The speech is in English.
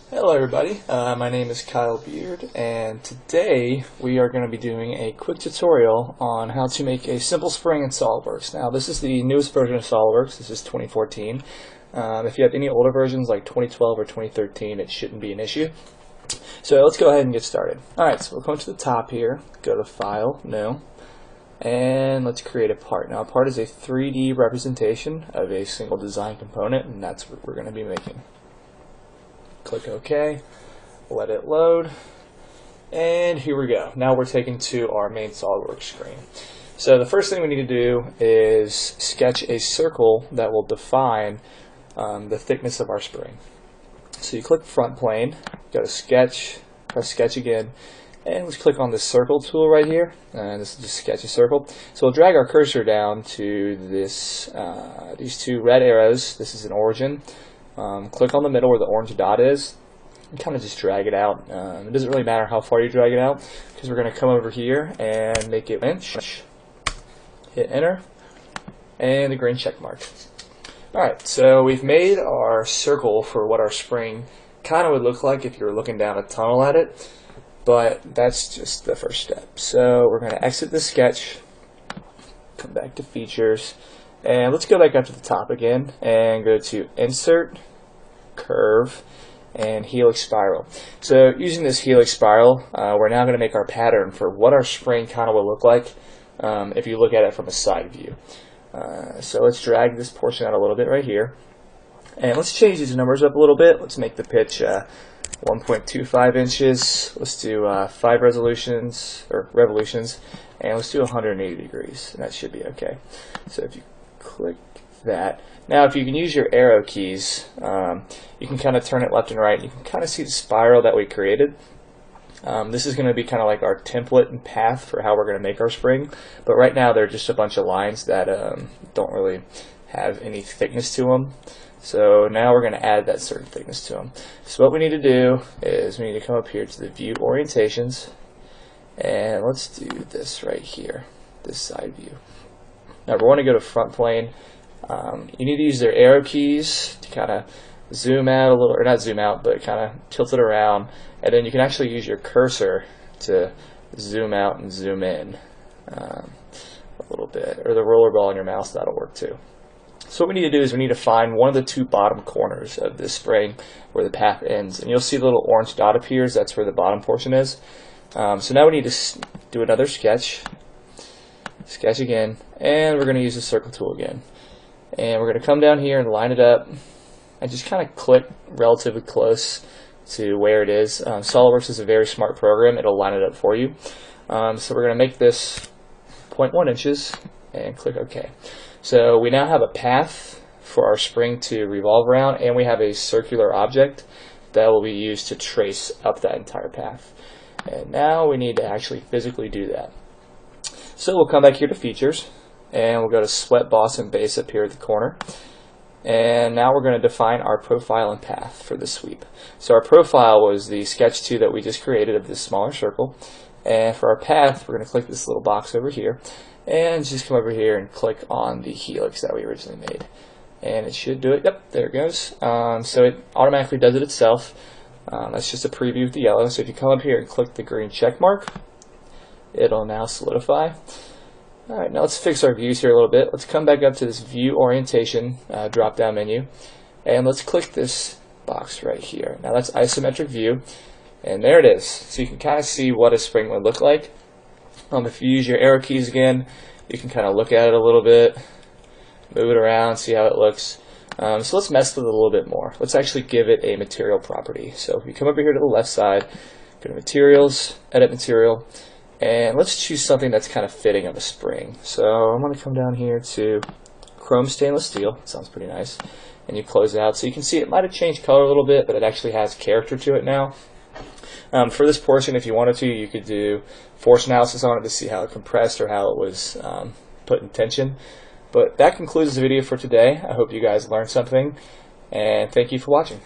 Hello everybody, my name is Kyle Beard, and today we are going to be doing a quick tutorial on how to make a simple spring in SOLIDWORKS. Now this is the newest version of SOLIDWORKS, this is 2014. If you have any older versions like 2012 or 2013, it shouldn't be an issue. So let's go ahead and get started. Alright, so we'll come to the top here, go to File, New, and let's create a part. Now a part is a 3D representation of a single design component, and that's what we're going to be making. Click OK, let it load, and here we go. Now we're taken to our main SOLIDWORKS screen. So the first thing we need to do is sketch a circle that will define the thickness of our spring. So you click front plane, go to sketch, press sketch again, and let's click on the circle tool right here, and this is just sketch a circle. So we'll drag our cursor down to this, these two red arrows. This is an origin. Click on the middle where the orange dot is and kind of just drag it out. It doesn't really matter how far you drag it out because we're going to come over here and make it inch. Hit enter and the green check mark. Alright, so we've made our circle for what our spring kind of would look like if you were looking down a tunnel at it, but that's just the first step. So we're going to exit the sketch, come back to features, and let's go back up to the top again and go to Insert, Curve, and Helix Spiral. So using this Helix Spiral, we're now going to make our pattern for what our spring kind of will look like if you look at it from a side view. So let's drag this portion out a little bit right here. And let's change these numbers up a little bit. Let's make the pitch 1.25 inches. Let's do 5 revolutions, and let's do 180 degrees, and that should be okay. So if you click that. Now if you can use your arrow keys, you can kind of turn it left and right. You can kind of see the spiral that we created. This is going to be kind of like our template and path for how we're going to make our spring, but right now they're just a bunch of lines that don't really have any thickness to them. So now we're going to add that certain thickness to them. So what we need to do is we need to come up here to the view orientations, and let's do this right here, this side view. Now we want to go to front plane. You need to use their arrow keys to kind of zoom out a little, or not zoom out, but kind of tilt it around, and then you can actually use your cursor to zoom out and zoom in a little bit, or the roller ball on your mouse, that'll work too. So what we need to do is we need to find one of the two bottom corners of this spring where the path ends, and you'll see the little orange dot appears. That's where the bottom portion is. So now we need to do another sketch again, and we're going to use the circle tool again, and we're going to come down here and line it up and just kind of click relatively close to where it is. SOLIDWORKS is a very smart program. It'll line it up for you. So we're going to make this 0.1 inches and click OK. So we now have a path for our spring to revolve around, and we have a circular object that will be used to trace up that entire path. And now we need to actually physically do that. So we'll come back here to Features, and we'll go to Sweat, Boss, and Base up here at the corner. And now we're going to define our profile and path for the sweep. So our profile was the sketch 2 that we just created of this smaller circle. And for our path, we're going to click this little box over here, and just come over here and click on the helix that we originally made. And it should do it. Yep, there it goes. So it automatically does it itself. That's just a preview with the yellow. So if you come up here and click the green check mark, it'll now solidify. Alright, now let's fix our views here a little bit. Let's come back up to this view orientation drop down menu, and let's click this box right here. Now that's isometric view, and there it is. So you can kind of see what a spring would look like. If you use your arrow keys again, you can kind of look at it a little bit, move it around, see how it looks. So let's mess with it a little bit more. Let's actually give it a material property. So if you come over here to the left side, go to Materials, Edit Material, and let's choose something that's kind of fitting of a spring. So I'm going to come down here to Chrome Stainless Steel. Sounds pretty nice. And you close it out. So you can see it might have changed color a little bit, but it actually has character to it now. For this portion, if you wanted to, you could do force analysis on it to see how it compressed or how it was put in tension. But that concludes the video for today. I hope you guys learned something, and thank you for watching.